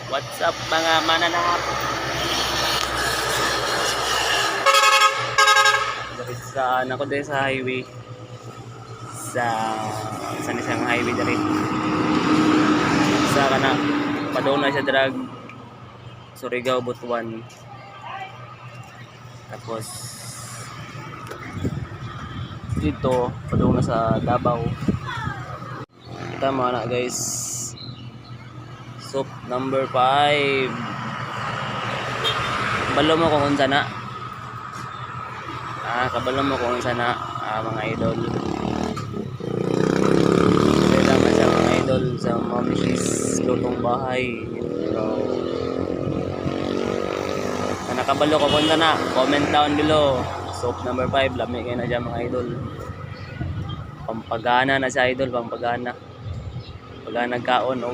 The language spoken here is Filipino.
What's up mga mananap? Dari sa ako din sa highway. Sa saan isang highway dari. Sa kana padong na siya drag Surigao Butuan. Tapos dito padong na sa Davao. Kita mga na guys. Soup number 5. Kabalo mo kung unsa na. Kabalo mo kung unsa na mga idol. Dili lang na siya mga idol sa Mami's Lutong Bahay. So, nakabalo ko kung unsa na, comment down below. Soup number 5, lami kayo na dyan mga idol. Pampagana na siya idol, pampagana. Pagka nagkaon o